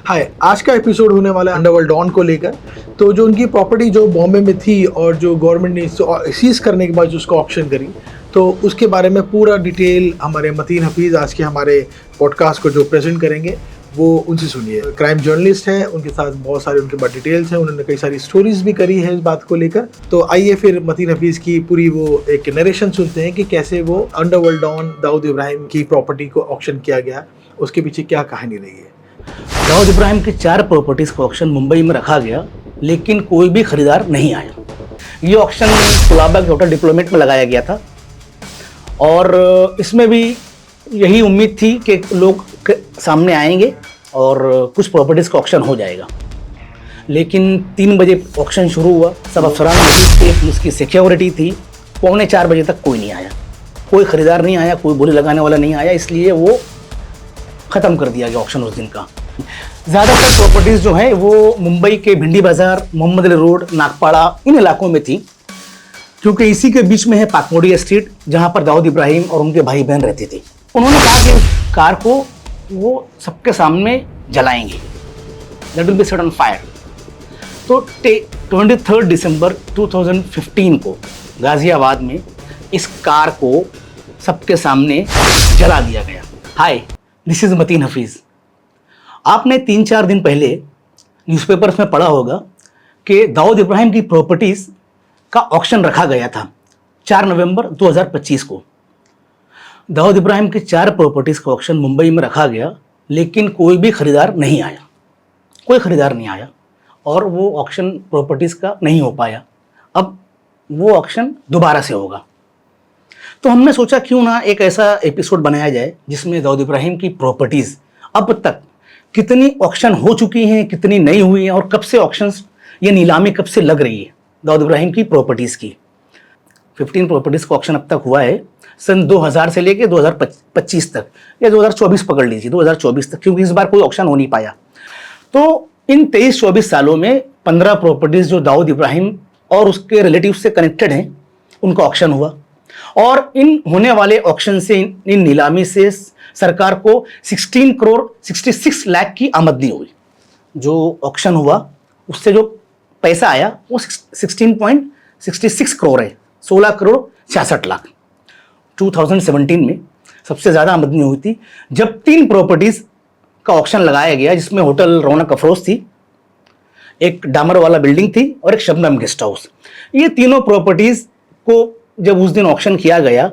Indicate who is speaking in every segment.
Speaker 1: हाय, आज का एपिसोड होने वाला है अंडरवर्ल्ड डॉन को लेकर। तो जो उनकी प्रॉपर्टी जो बॉम्बे में थी और जो गवर्नमेंट ने सीज करने के बाद जो उसको ऑप्शन करी, तो उसके बारे में पूरा डिटेल हमारे मतीन हफीज़ आज के हमारे पॉडकास्ट को जो प्रेजेंट करेंगे वो उनसे सुनिए। क्राइम जर्नलिस्ट हैं, उनके साथ बहुत सारे उनके पास डिटेल्स हैं, उन्होंने कई सारी स्टोरीज भी करी है इस बात को लेकर। तो आइए फिर मतीन हफीज़ की पूरी वो एक नरेशन सुनते हैं कि कैसे वो अंडरवर्ल्ड डॉन दाऊद इब्राहिम की प्रॉपर्टी को ऑक्शन किया गया, उसके पीछे क्या कहानी रही है।
Speaker 2: दाऊद इब्राहिम की 4 प्रॉपर्टीज़ का ऑक्शन मुंबई में रखा गया, लेकिन कोई भी खरीदार नहीं आया। ये ऑक्शन कुलाबा के होटल डिप्लोमेट में लगाया गया था और इसमें भी यही उम्मीद थी कि लोग सामने आएंगे और कुछ प्रॉपर्टीज़ का ऑक्शन हो जाएगा। लेकिन 3 बजे ऑक्शन शुरू हुआ, सब अफसरान मौजूद थे, पुलिस की सिक्योरिटी थी। 3:45 बजे तक कोई नहीं आया, कोई ख़रीदार नहीं आया, कोई बोली लगाने वाला नहीं आया, इसलिए वो ख़त्म कर दिया गया ऑक्शन उस दिन का। ज़्यादातर प्रॉपर्टीज़ जो हैं वो मुंबई के भिंडी बाज़ार, मोहम्मद अली रोड, नागपाड़ा, इन इलाकों में थी, क्योंकि इसी के बीच में है पाकमोडी एस्टेट, जहाँ पर दाऊद इब्राहिम और उनके भाई बहन रहते थे। उन्होंने कहा कि कार को वो सबके सामने जलाएंगे, that will be set on fire. तो 23 दिसंबर 2015 को गाज़ियाबाद में इस कार को सबके सामने जला दिया गया। हाय, दिस इज़ मतीन हफीज़। आपने 3-4 दिन पहले न्यूज़पेपर्स में पढ़ा होगा कि दाऊद इब्राहिम की प्रॉपर्टीज़ का ऑक्शन रखा गया था 4 नवंबर 2025 को। दाऊद इब्राहिम की 4 प्रॉपर्टीज़ का ऑक्शन मुंबई में रखा गया, लेकिन कोई भी खरीदार नहीं आया, कोई खरीदार नहीं आया और वो ऑक्शन प्रॉपर्टीज़ का नहीं हो पाया। अब वो ऑक्शन दोबारा से होगा। तो हमने सोचा क्यों ना एक ऐसा एपिसोड बनाया जाए जिसमें दाऊद इब्राहिम की प्रॉपर्टीज़ अब तक कितनी ऑक्शन हो चुकी हैं, कितनी नहीं हुई हैं और कब से ऑक्शंस या नीलामी कब से लग रही है दाऊद इब्राहिम की प्रॉपर्टीज़ की। 15 प्रॉपर्टीज़ का ऑक्शन अब तक हुआ है, सन 2000 से लेके 2025 तक, या 2024 पकड़ लीजिए, 2024 तक, क्योंकि इस बार कोई ऑक्शन हो नहीं पाया। तो इन 23-24 सालों में 15 प्रॉपर्टीज़ जो दाऊद इब्राहिम और उसके रिलेटिव से कनेक्टेड हैं, उनका ऑक्शन हुआ और इन होने वाले ऑक्शन से, इन नीलामी से सरकार को 16 करोड़ 66 लाख की आमदनी हुई। जो ऑक्शन हुआ उससे जो पैसा आया वो 16.66 करोड़ है, 16 करोड़ 66 लाख। 2017 में सबसे ज़्यादा आमदनी हुई थी जब 3 प्रॉपर्टीज़ का ऑक्शन लगाया गया, जिसमें होटल रौनक अफरोज थी, एक डामर वाला बिल्डिंग थी और एक शबनम गेस्ट हाउस। ये तीनों प्रॉपर्टीज़ को जब उस दिन ऑक्शन किया गया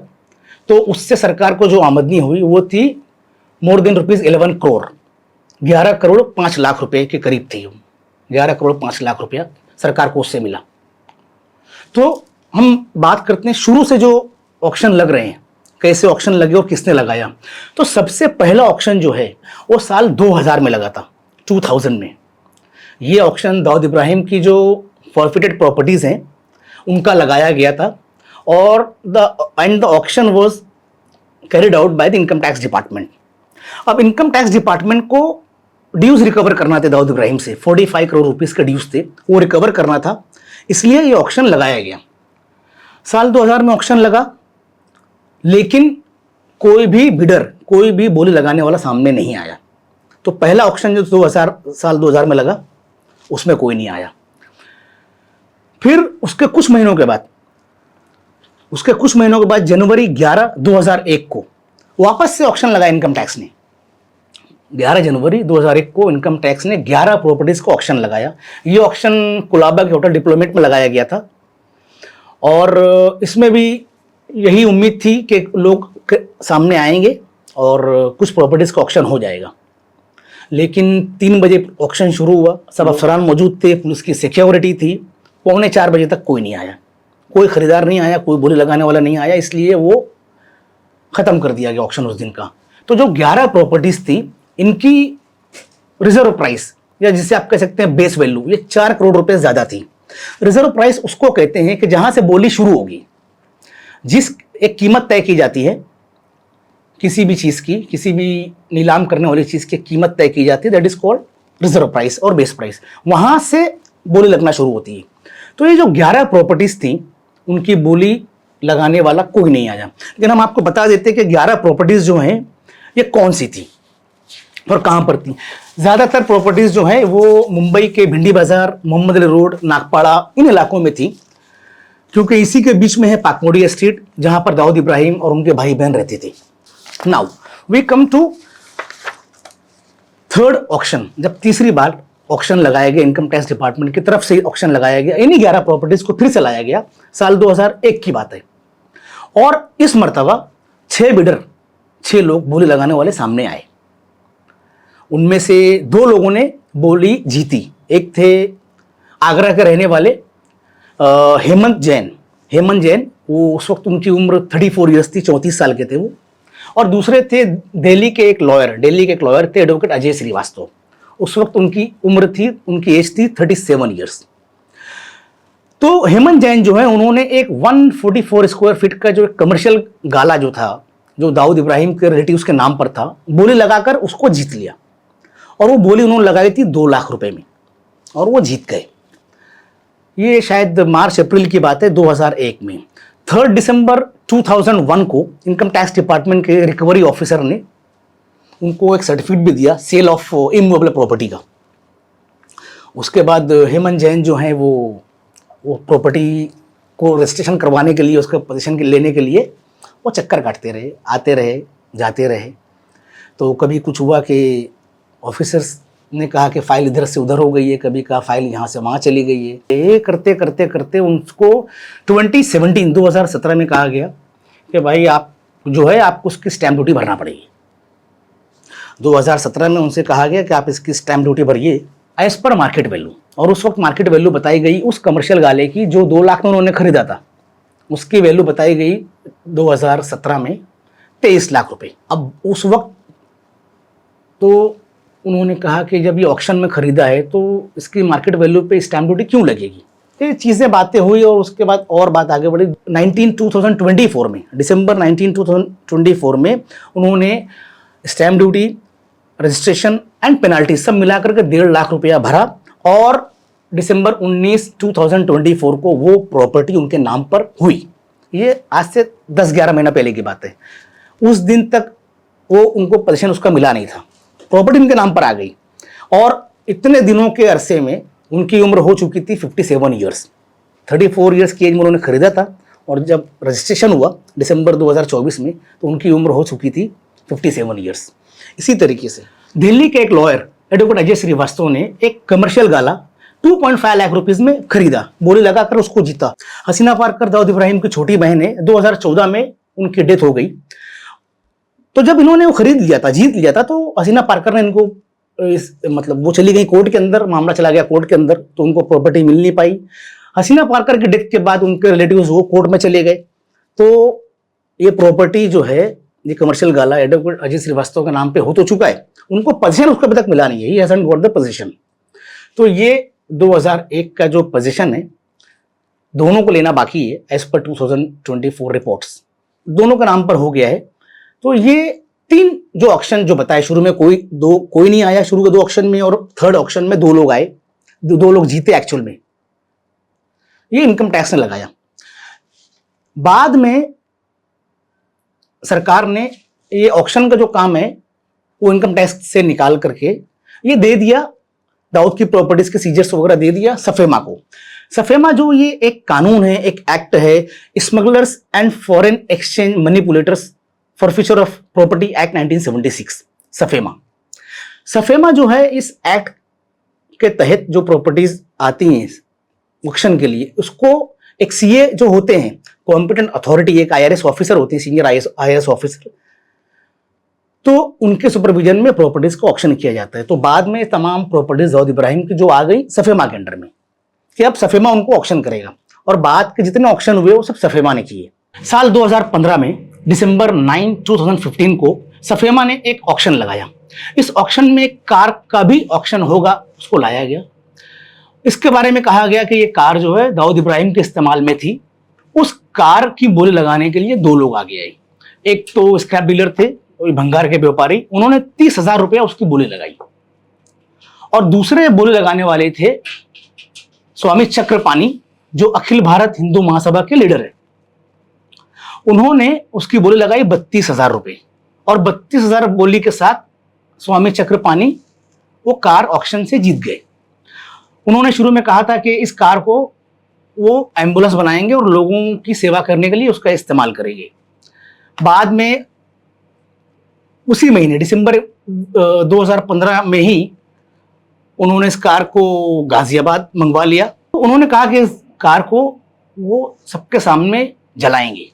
Speaker 2: तो उससे सरकार को जो आमदनी हुई वो थी मोर देन ₹11 करोड़, 11 करोड़ 5 लाख रुपए के करीब थी। 11 करोड़ 5 लाख रुपया सरकार को उससे मिला। तो हम बात करते हैं शुरू से जो ऑक्शन लग रहे हैं, कैसे ऑक्शन लगे और किसने लगाया। तो सबसे पहला ऑक्शन जो है वो साल 2000 में लगा था, 2000 में। ये ऑक्शन दाऊद इब्राहिम की जो फॉरफिटेड प्रॉपर्टीज़ हैं उनका लगाया गया था और the auction was carried out by the income tax department. अब इनकम टैक्स डिपार्टमेंट को ड्यूज रिकवर करना थे दाऊद इब्राहिम से, 45 करोड़ रुपीस के ड्यूज थे, वो रिकवर करना था, इसलिए ये ऑक्शन लगाया गया। साल 2000 में ऑक्शन लगा, लेकिन कोई भी बिडर, कोई भी बोली लगाने वाला सामने नहीं आया। तो पहला ऑक्शन जो साल 2000 में लगा उसमें कोई नहीं आया। फिर उसके कुछ महीनों के बाद जनवरी 11, 2001 को वापस से ऑक्शन लगा इनकम टैक्स ने। 11 जनवरी 2001 को इनकम टैक्स ने 11 प्रॉपर्टीज़ को ऑक्शन लगाया। ये ऑक्शन कुलाबा के होटल डिप्लोमेट में लगाया गया था और इसमें भी यही उम्मीद थी कि लोग सामने आएंगे और कुछ प्रॉपर्टीज़ का ऑक्शन हो जाएगा। लेकिन 3 बजे ऑक्शन शुरू हुआ, सब अफसरान मौजूद थे, पुलिस की सिक्योरिटी थी। 3:45 बजे तक कोई नहीं आया, कोई ख़रीदार नहीं आया, कोई बोली लगाने वाला नहीं आया, इसलिए वो ख़त्म कर दिया गया ऑक्शन उस दिन का। तो जो 11 प्रॉपर्टीज़ थी, इनकी रिजर्व प्राइस, या जिसे आप कह सकते हैं बेस वैल्यू, ये 4 करोड़ रुपए ज़्यादा थी। रिजर्व प्राइस उसको कहते हैं कि जहाँ से बोली शुरू होगी, जिस एक कीमत तय की जाती है किसी भी चीज़ की, किसी भी नीलाम करने वाली चीज़ की कीमत तय की जाती है, that is called reserve price और बेस प्राइस। वहाँ से बोली लगना शुरू होती है। तो ये जो 11 प्रॉपर्टीज़ थी, उनकी बोली लगाने वाला कोई नहीं आया। लेकिन हम आपको बता देते कि 11 प्रॉपर्टीज़ जो हैं ये कौन सी थी। और कहाँ पर थी। ज़्यादातर प्रॉपर्टीज़ जो है वो मुंबई के भिंडी बाजार, मोहम्मद अली रोड, नागपाड़ा, इन इलाकों में थी, क्योंकि इसी के बीच में है पाकमोडी स्ट्रीट, जहाँ पर दाऊद इब्राहिम और उनके भाई बहन रहते थे। Now we come to third auction. जब तीसरी बार ऑक्शन लगाया गया, इनकम टैक्स डिपार्टमेंट की तरफ से ऑक्शन लगाया गया, इन्हीं 11 प्रॉपर्टीज को फिर से लाया गया, साल 2001 की बात है। और इस मर्तबा 6 बिडर, 6 लोग बोली लगाने वाले सामने आए। उनमें से 2 लोगों ने बोली जीती। एक थे आगरा के रहने वाले हेमंत जैन। हेमंत जैन, वो उस वक्त उनकी उम्र 34 ईयर्स थी, 34 साल के थे वो। और दूसरे थे दिल्ली के एक लॉयर थे, एडवोकेट अजय श्रीवास्तव। उस वक्त उनकी उम्र थी, उनकी एज थी 37 ईयर्स। तो हेमंत जैन जो है, उन्होंने एक 144 स्क्वायर फीट का जो एक कमर्शियल गाला जो था, जो दाऊद इब्राहिम के रिलेटिव्स के नाम पर था, बोली लगाकर उसको जीत लिया। और वो बोली उन्होंने लगाई थी 2 लाख रुपए में, और वो जीत गए। ये शायद मार्च अप्रैल की बात है 2001 में। 3 दिसंबर 2001 को इनकम टैक्स डिपार्टमेंट के रिकवरी ऑफिसर ने उनको एक सर्टिफिकेट भी दिया सेल ऑफ इमूवेबल प्रॉपर्टी का। उसके बाद हेमंत जैन जो है वो प्रॉपर्टी को रजिस्ट्रेशन करवाने के लिए, उसका पोजीशन लेने के लिए वो चक्कर काटते रहे, आते रहे, जाते रहे। तो कभी कुछ हुआ कि ऑफिसर्स ने कहा कि फ़ाइल इधर से उधर हो गई है, कभी कहा फ़ाइल यहाँ से वहाँ चली गई है। ये करते करते करते उनको 2017 में कहा गया कि भाई आप जो है, आपको उसकी स्टैम्प ड्यूटी भरना पड़ेगी। 2017 में उनसे कहा गया कि आप इसकी स्टैम्प ड्यूटी भरिए एज पर मार्केट वैल्यू। और उस वक्त मार्केट वैल्यू बताई गई उस कमर्शियल गाले की जो 2 लाख में उन्होंने खरीदा था, उसकी वैल्यू बताई गई 2017 में 23 लाख रुपए। अब उस वक्त तो उन्होंने कहा कि जब ये ऑक्शन में खरीदा है तो इसकी मार्केट वैल्यू पे स्टैम्प ड्यूटी क्यों लगेगी। ये चीज़ें बातें हुई और उसके बाद और बात आगे बढ़ी। 2024 में, दिसंबर 2024 में उन्होंने stamp duty, registration and penalty सब मिलाकर के 1.5 लाख रुपया भरा। और दिसंबर 19, 2024 को वो प्रॉपर्टी उनके नाम पर हुई। ये आज से 10-11 महीना पहले की बात है। उस दिन तक वो उनको पोजीशन उसका मिला नहीं था, प्रॉपर्टी उनके नाम पर आ गई। और इतने दिनों के अरसे में उनकी उम्र हो चुकी थी 57 ईयर्स। 34 ईयर्स की एज में उन्होंने खरीदा था, और जब रजिस्ट्रेशन हुआ दिसंबर 2024 में तो उनकी उम्र हो चुकी थी 57 ईयर्स। इसी तरीके से दिल्ली के एक लॉयर एडवोकेट अजय श्रीवास्तव ने एक कमर्शियल गाला 2.5 लाख रुपीज में खरीदा, बोली लगाकर उसको जीता। हसीना पारकर दाऊद इब्राहिम की छोटी बहन है, 2014 में उनकी डेथ हो गई। तो जब इन्होंने वो खरीद लिया था, जीत लिया था, तो हसीना पारकर ने इनको मतलब वो चली गई कोर्ट के अंदर, मामला चला गया कोर्ट के अंदर, तो उनको प्रॉपर्टी मिल नहीं पाई। हसीना पारकर की डेथ के बाद उनके रिलेटिव्स वो कोर्ट में चले गए। तो ये प्रॉपर्टी जो है, ये कमर्शियल गाला एडवोकेट अजय श्रीवास्तव के नाम पे हो तो चुका है, उनको पोजीशन उसको अभी तक मिला नहीं है, he hasn't got the position. तो ये 2001 का जो पोजीशन है, दोनों को लेना बाकी है एज पर 2024 रिपोर्ट्स, दोनों के नाम पर हो गया है। तो ये 3 जो ऑक्शन जो बताए, शुरू में कोई नहीं आया शुरू के 2 ऑक्शन में, और थर्ड ऑक्शन में 2 लोग आए, 2 लोग जीते एक्चुअल में, ये इनकम टैक्स ने लगाया। बाद में सरकार ने ये ऑक्शन का जो काम है वो इनकम टैक्स से निकाल करके ये दे दिया, दाऊद की प्रॉपर्टीज के सीजर्स वगैरह दे दिया सफेमा को। सफेमा जो ये एक कानून है, एक एक्ट है, smugglers and foreign exchange manipulators forfeiture of property act 1976। सफेमा जो है, इस एक्ट के तहत जो प्रॉपर्टीज आती हैं ऑक्शन के लिए, उसको एक सीए जो होते हैं, कॉम्पिटेंट अथॉरिटी, एक आईआरएस ऑफिसर होती है, सीनियर आईआरएस ऑफिसर, तो उनके सुपरविजन में प्रॉपर्टीज को ऑक्शन किया जाता है। तो बाद में तमाम प्रॉपर्टीज दाऊद इब्राहिम की जो आ गई सफेमा के अंडर में, कि अब सफेमा उनको ऑक्शन करेगा, और बाद के जितने ऑक्शन हुए वो सब सफेमा ने किए। साल 2015 में दिसंबर 9, 2015 को सफेमा ने एक ऑक्शन लगाया। इस ऑक्शन में एक कार का भी ऑक्शन होगा, उसको लाया गया। इसके बारे में कहा गया कि ये कार जो है दाऊद इब्राहिम के इस्तेमाल में थी। उस कार की बोली लगाने के लिए 2 लोग आगे आए। एक तो स्क्रैप डीलर थे, भंगार के व्यापारी, उन्होंने 30,000 रुपया उसकी बोली लगाई। और दूसरे बोली लगाने वाले थे स्वामी चक्रपाणी, जो अखिल भारत हिंदू महासभा के लीडर है। उन्होंने उसकी बोली लगाई 32,000 रुपए, और 32,000 बोली के साथ स्वामी चक्रपाणी वो कार ऑक्शन से जीत गए। उन्होंने शुरू में कहा था कि इस कार को वो एम्बुलेंस बनाएंगे और लोगों की सेवा करने के लिए उसका इस्तेमाल करेंगे। बाद में उसी महीने दिसंबर 2015 में ही उन्होंने इस कार को गाजियाबाद मंगवा लिया। तो उन्होंने कहा कि इस कार को वो सबके सामने जलाएंगे,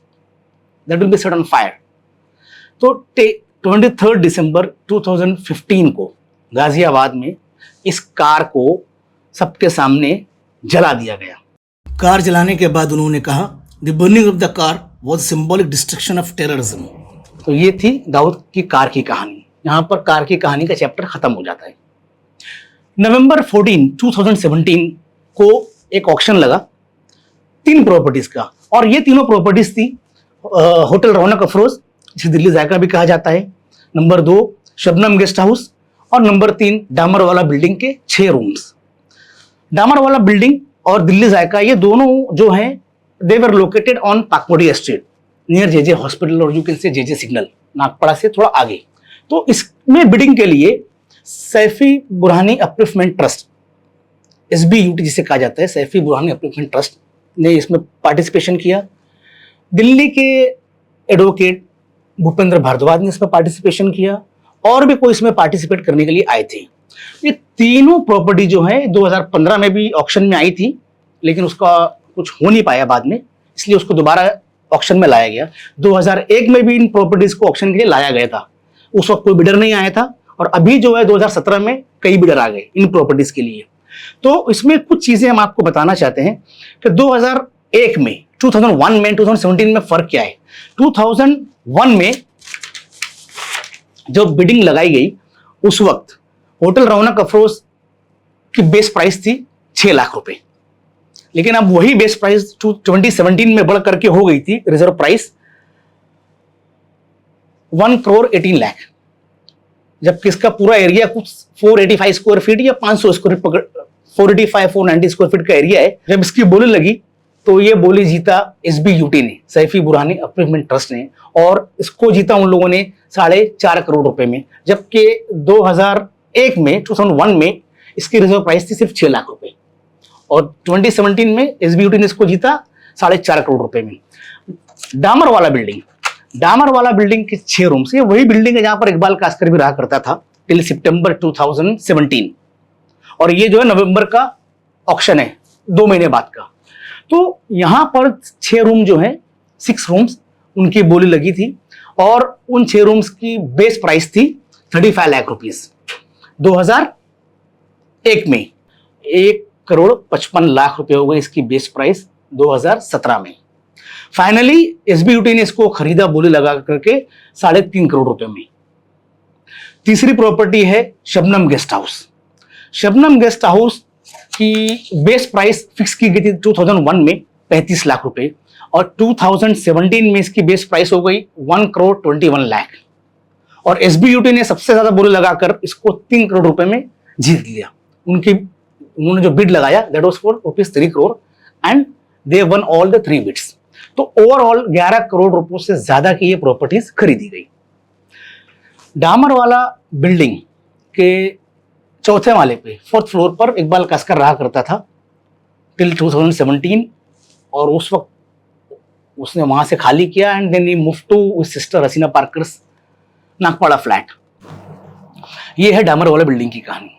Speaker 2: that will be set on fire. तो 23 दिसंबर 2015 को गाजियाबाद में इस कार को सबके सामने जला दिया गया। कार जलाने के बाद उन्होंने कहा the burning of the car was symbolic destruction of terrorism. तो ये थी दाऊद की कार की कहानी। यहाँ पर कार की कहानी का चैप्टर खत्म हो जाता है। नवंबर 14, 2017 को एक ऑक्शन लगा 3 प्रॉपर्टीज का, और ये तीनों प्रॉपर्टीज थी होटल रौनक अफरोज, जिसे दिल्ली जायका भी कहा जाता है, नंबर 2 शबनम गेस्ट हाउस, और नंबर 3 डामरवाला बिल्डिंग के 6 रूम्स। डामरवाला बिल्डिंग और दिल्ली जायका ये दोनों जो हैं they were located on Pakmodi estate near JJ hospital, और you can say JJ signal, Nagpada से थोड़ा आगे। तो इसमें बिडिंग के लिए Saifee Burhani upliftment trust, SBUT जिसे कहा जाता है, सैफी बुरहानी अपलिफ्टमेंट ट्रस्ट ने इसमें पार्टिसिपेशन किया। दिल्ली के एडवोकेट भूपेंद्र भारद्वाज ने इसमें पार्टिसिपेशन किया, और भी कोई इसमें पार्टिसिपेट करने के लिए आए थे। ये तीनों प्रॉपर्टी जो है 2015 में भी ऑक्शन में आई थी, लेकिन उसका कुछ हो नहीं पाया बाद में, इसलिए उसको दोबारा ऑक्शन में लाया गया। 2001 में भी इन प्रॉपर्टीज को ऑक्शन के लिए लाया गया था, उस वक्त कोई बिडर नहीं आया था, और अभी जो है 2017 में कई बिडर आ गए इन प्रॉपर्टीज के लिए। तो इसमें कुछ चीजें हम आपको बताना चाहते हैं कि 2001 में 2001 में 2017 में फर्क क्या है। 2001 में जब बिडिंग लगाई गई उस वक्त होटल रौनक अफरोज की बेस प्राइस थी 6 लाख रुपए, लेकिन अब वही बेस प्राइस 2017 में बढ़ करके हो गई थी रिजर्व प्राइस 1 करोड़ 18 लाख, जबकि इसका पूरा एरिया कुछ 485 स्क्वायर फीट या 500 स्क्वायर फीट, 485 490 स्क्वायर फीट का एरिया है। जब इसकी बोली लगी तो ये बोली जीता SBUT ने, सैफी बुरहानी अपलिफ्टमेंट ट्रस्ट ने, और इसको जीता उन लोगों ने 4.5 करोड़ रुपए में, जबकि 2001 में 2001 में इसकी रिजर्व प्राइस थी सिर्फ 6 लाख रुपए, और 2017 में SBUT ने इसको जीता 4.5 करोड़ रुपए में। डामरवाला बिल्डिंग के 6 रूम्स, ये वही बिल्डिंग है जहां पर इकबाल कास्कर भी रहा करता था टिल सितंबर 2017, और ये जो है नवंबर का ऑक्शन है 2 महीने बाद का। तो यहां पर 6 रूम जो है 6 रूम्स उनकी बोली लगी थी, और उन 6 रूम्स की बेस प्राइस थी 35 लाख रुपीस। 2001 में 1 करोड़ 55 लाख रुपए हो गए इसकी बेस प्राइस 2017 में। फाइनली SBUT ने इसको खरीदा बोली लगा करके 3.5 करोड़ रुपए में। तीसरी प्रॉपर्टी है Shabnam guest house. Shabnam guest house की बेस प्राइस फिक्स की गई थी 2001 में 35 लाख रुपए, और 2017 में इसकी बेस प्राइस हो गई 1 करोड़ 21 लाख, और SBUT ने सबसे ज्यादा बोली लगाकर इसको 3 करोड़ रुपए में जीत लिया। उन्होंने जो बिड लगाया that was for ₹3 crore, and they won all the 3 bids. तो ओवरऑल 11 करोड़ रुपयों से ज्यादा की ये प्रॉपर्टीज खरीदी गई। डामरवाला बिल्डिंग के 4थे माले पे 4th फ्लोर पर इकबाल कास्कर रहा करता था टिल 2017, और उस वक्त उसने वहां से खाली किया, and then he move to with sister Hasina Parkar's Nagpada flat. ये है डामरवाला बिल्डिंग की कहानी।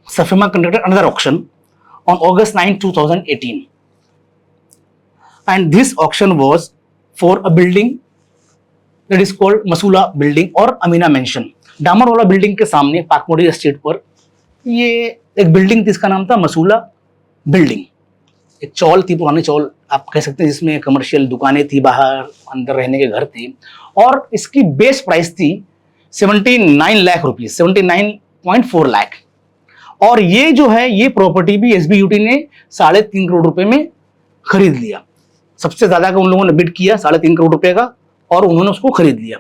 Speaker 2: SAFEMA conducted another auction on August 9, 2018, and this auction was for a building that is called Masula building और अमीना मेंशन। डामरवाला बिल्डिंग के सामने पाकमोडी एस्टेट पर ये एक बिल्डिंग थी, इसका नाम था मसूला बिल्डिंग। एक चौल थी, पुरानी चौल आप कह सकते हैं, जिसमें कमर्शियल दुकानें थी, बाहर अंदर रहने के घर थे, और इसकी बेस प्राइस थी 79 लाख रुपीज, 79.4 लाख। और ये जो है ये प्रॉपर्टी भी SBUT ने 3.5 करोड़ रुपए में खरीद लिया। सबसे ज्यादा का उन लोगों ने बिड किया 3.5 करोड़ रुपए का, और उन्होंने उसको खरीद लिया।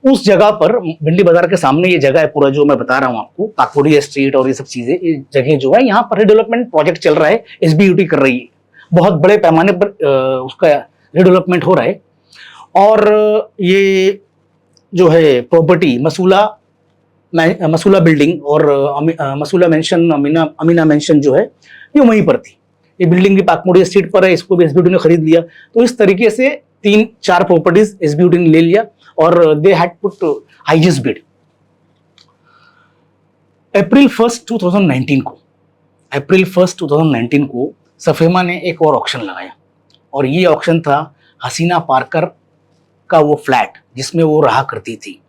Speaker 2: उस जगह पर भिंडी बाजार के सामने ये जगह है पूरा जो मैं बता रहा हूँ आपको, पाकपुरी स्ट्रीट और ये सब चीजें, ये जगह जो है यहाँ पर रिडेवलपमेंट प्रोजेक्ट चल रहा है, SBUT कर रही है, बहुत बड़े पैमाने पर उसका रिडेवलपमेंट हो रहा है। और ये जो है प्रॉपर्टी मसूला मसूला बिल्डिंग और मसूला मेंशन, अमीना मेंशन जो है ये वहीं पर थी। ये बिल्डिंग भी पाकमुड़ी स्ट्रीट पर है, इसको भी एसबीटी ने खरीद लिया। तो इस तरीके से 3-4 प्रॉपर्टीज एसबीटी ने ले लिया और they had put highest bid. अप्रैल 1 2019 को सफेमा ने एक और ऑक्शन लगाया और ये ऑक्शन था हसीना पार्कर का वो फ्लैट जिसमें वो रहा करती थी।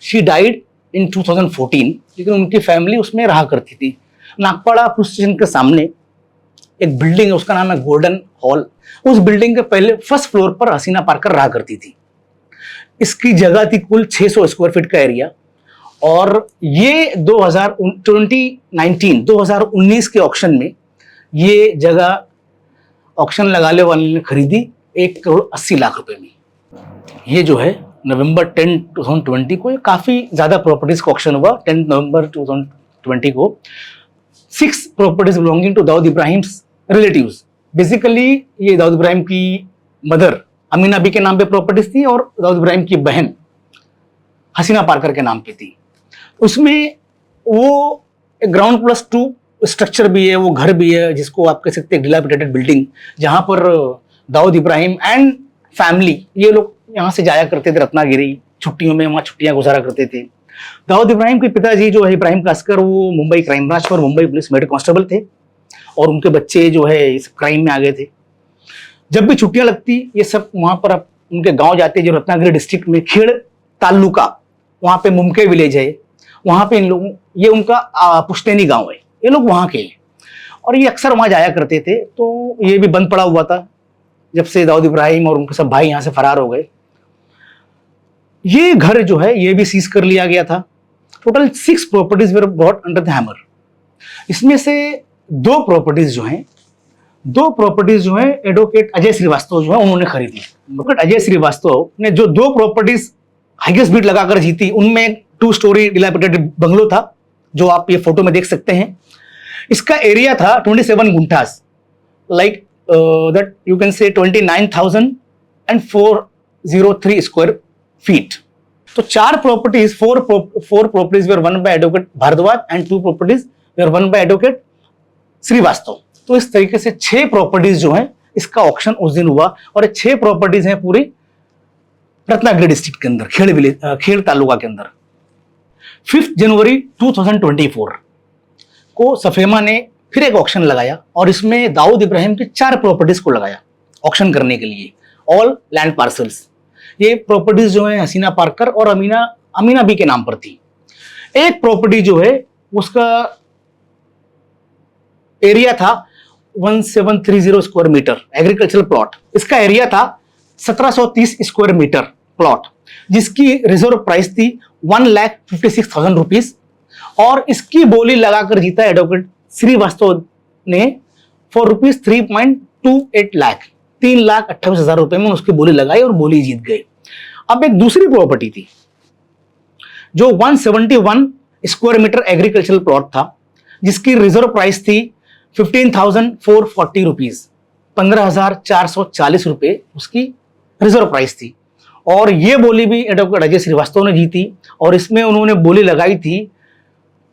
Speaker 2: शी डाइड इन 2014, लेकिन उनकी फैमिली उसमें रहा करती थी। नागपाड़ा पुलिस स्टेशन के सामने एक बिल्डिंग है, उसका नाम है गोल्डन हॉल। उस बिल्डिंग के पहले फर्स्ट फ्लोर पर हसीना पार्कर रहा करती थी। इसकी जगह थी कुल 600 स्क्वायर फीट का एरिया और ये 2019 के ऑक्शन में ये जगह ऑक्शन लगाने वाले ने खरीदी 1,80,00,000 रुपए में। ये जो है नवंबर 10, 2020 को, ये काफ़ी ज़्यादा प्रॉपर्टीज का ऑक्शन हुआ। 10 नवंबर 2020 को 6 properties belonging to Dawood Ibrahim's relatives. Basically ये दाऊद इब्राहिम की मदर अमीना बी के नाम पे प्रॉपर्टीज थी और दाऊद इब्राहिम की बहन हसीना पार्कर के नाम पे थी। उसमें वो ग्राउंड प्लस 2 स्ट्रक्चर भी है, वो घर भी है जिसको आप कह सकते हैं डिलापिडेटेड बिल्डिंग, जहां पर दाऊद इब्राहिम एंड फैमिली ये लोग यहाँ से जाया करते थे रत्नागिरी, छुट्टियों में वहाँ छुट्टियां गुजारा करते थे। दाऊद इब्राहिम के पिताजी जो है इब्राहिम कास्कर, वो मुंबई क्राइम ब्रांच पर मुंबई पुलिस में हेड कांस्टेबल थे और उनके बच्चे जो है इस क्राइम में आ गए थे। जब भी छुट्टियां लगती ये सब वहाँ पर उनके गाँव जाते, जो रत्नागिरी डिस्ट्रिक्ट में खेड़ तालुका, वहाँ पे मुमके विलेज है, वहाँ पे इन लोगों, ये उनका पुश्तैनी गाँव है, ये लोग वहाँ के हैं और ये अक्सर वहाँ जाया करते थे। तो ये भी बंद पड़ा हुआ था जब से दाऊद इब्राहिम और उनके सब भाई यहाँ से फरार हो गए। ये घर जो है ये भी सीज कर लिया गया था। Total 6 properties were brought under the hammer. इसमें से 2 प्रॉपर्टीज जो हैं एडवोकेट अजय श्रीवास्तव जो है उन्होंने खरीदी। एडवोकेट अजय श्रीवास्तव ने जो 2 प्रॉपर्टीज हाईएस्ट बिड लगाकर जीती, उनमें एक 2 स्टोरी डिलापिडेटेड बंगलो था जो आप ये फोटो में देख सकते हैं। इसका एरिया था 27 gunthas, like that you can say 29,403 square feet. तो 4 properties, 4 properties were won by advocate Bhardwaj and 2 properties were won by advocate Srivastava. तो इस तरीके से 6 प्रॉपर्टीज जो हैं इसका ऑक्शन उस दिन हुआ और ये 6 प्रॉपर्टीज हैं पूरी रत्नागिरी डिस्ट्रिक्ट के अंदर, खेड़ तालुका के अंदर। 5 जनवरी 2024 को सफेमा ने फिर एक ऑक्शन लगाया और इसमें दाऊद इब्राहिम के 4 प्रॉपर्टीज को लगाया ऑक्शन करने के लिए, ऑल लैंड पार्सल्स। ये प्रॉपर्टीज जो है हसीना पार्कर और अमीना बी के नाम पर थी। एक प्रॉपर्टी जो है उसका एरिया था 1730 स्क्वायर मीटर, एग्रीकल्चरल प्लॉट। इसका एरिया था 1730 स्क्वायर मीटर प्लॉट, जिसकी रिजर्व प्राइस थी 1,56,000 रुपीज और इसकी बोली लगाकर जीता एडवोकेट श्रीवास्तव ने फॉर रुपीज 3.28 लाख, 3,28,000 रुपए में उसकी बोली लगाई और बोली जीत गए। अब एक दूसरी प्रॉपर्टी थी जो 171 स्क्वायर मीटर एग्रीकल्चरल प्लॉट था, जिसकी रिजर्व प्राइस थी 15,440 रुपीज, 15,440 रुपए उसकी रिजर्व प्राइस थी। और ये बोली भी एडवोकेट अजय श्रीवास्तव ने जीती और इसमें उन्होंने बोली लगाई थी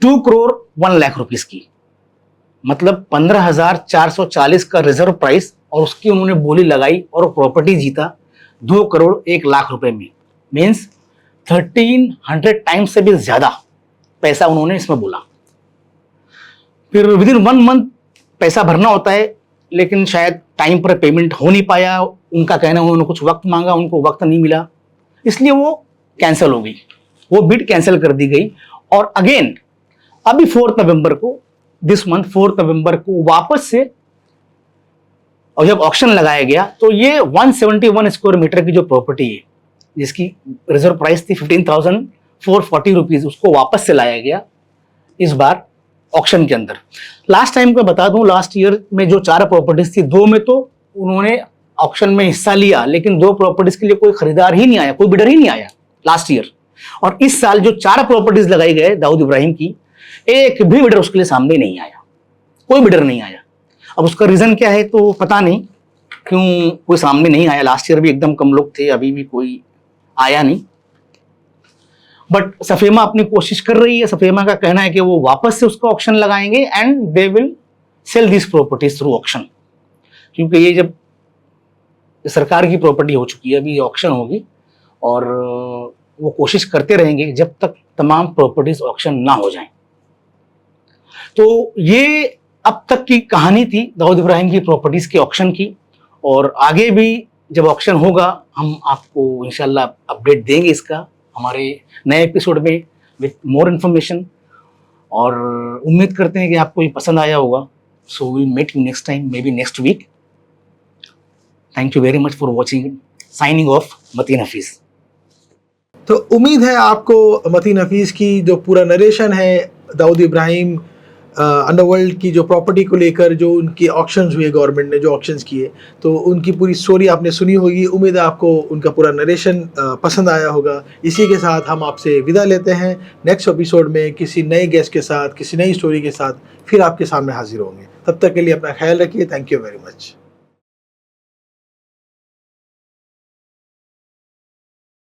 Speaker 2: 2 करोड़ 1 लाख रुपीस की, मतलब 15,440 का रिजर्व प्राइस और उसकी उन्होंने बोली लगाई और प्रॉपर्टी जीता 2 करोड़ 1 लाख रुपए में। मीन्स 1300 टाइम्स से भी ज्यादा पैसा उन्होंने इसमें बोला। फिर विदिन 1 मंथ पैसा भरना होता है, लेकिन शायद टाइम पर पेमेंट हो नहीं पाया। उनका कहना उन्होंने कुछ वक्त मांगा, उनको वक्त नहीं मिला, इसलिए वो कैंसिल हो गई, वो बिड कैंसिल कर दी गई। और अगेन अभी 4 नवंबर को, दिस मंथ 4 नवंबर को वापस से और जब ऑक्शन लगाया गया तो ये 171 स्क्वायर मीटर की जो प्रॉपर्टी है जिसकी रिजर्व प्राइस थी 15,440 रुपीज, उसको वापस से लाया गया इस बार ऑक्शन के अंदर। लास्ट टाइम का बता दूं, लास्ट ईयर में जो 4 प्रॉपर्टीज थी, 2 में तो उन्होंने ऑक्शन में हिस्सा लिया, लेकिन 2 प्रॉपर्टीज के लिए कोई खरीदार ही नहीं आया, कोई बिडर ही नहीं आया लास्ट ईयर। और इस साल जो 4 प्रॉपर्टीज लगाई गए दाऊद इब्राहिम की, एक भी बिडर उसके लिए सामने नहीं आया, कोई बिडर नहीं आया। अब उसका रीजन क्या है तो पता नहीं क्यों कोई सामने नहीं आया। लास्ट ईयर भी एकदम कम लोग थे, अभी भी कोई आया नहीं। बट सफेमा अपनी कोशिश कर रही है। सफेमा का कहना है कि वो वापस से उसका ऑक्शन लगाएंगे and they will sell this properties through auction, क्योंकि ये जब सरकार की प्रॉपर्टी हो चुकी है, अभी ऑक्शन होगी और वो कोशिश करते रहेंगे जब तक तमाम प्रॉपर्टीज ऑक्शन ना हो जाएं। तो ये अब तक की कहानी थी दाऊद इब्राहिम की प्रॉपर्टीज के ऑक्शन की, और आगे भी जब ऑक्शन होगा हम आपको इंशाल्लाह अपडेट देंगे इसका हमारे नए एपिसोड में विथ मोर इन्फॉर्मेशन, और उम्मीद करते हैं कि आपको ये पसंद आया होगा। So will meet you next time, maybe next week. Thank you very much for watching. Signing off, Mateen Hafeez.
Speaker 1: तो उम्मीद है आपको मतीन हफीज़ की जो पूरा नरेशन है दाऊद इब्राहिम अंडरवर्ल्ड की जो प्रॉपर्टी को लेकर, जो उनके ऑक्शंस हुए, गवर्नमेंट ने जो ऑक्शंस किए, तो उनकी पूरी स्टोरी आपने सुनी होगी। उम्मीद है आपको उनका पूरा नरेशन पसंद आया होगा। इसी के साथ हम आपसे विदा लेते हैं। नेक्स्ट एपिसोड में किसी नए गेस्ट के साथ, किसी नई स्टोरी के साथ फिर आपके सामने हाजिर होंगे। तब तक के लिए अपना ख्याल रखिए। Thank you very much.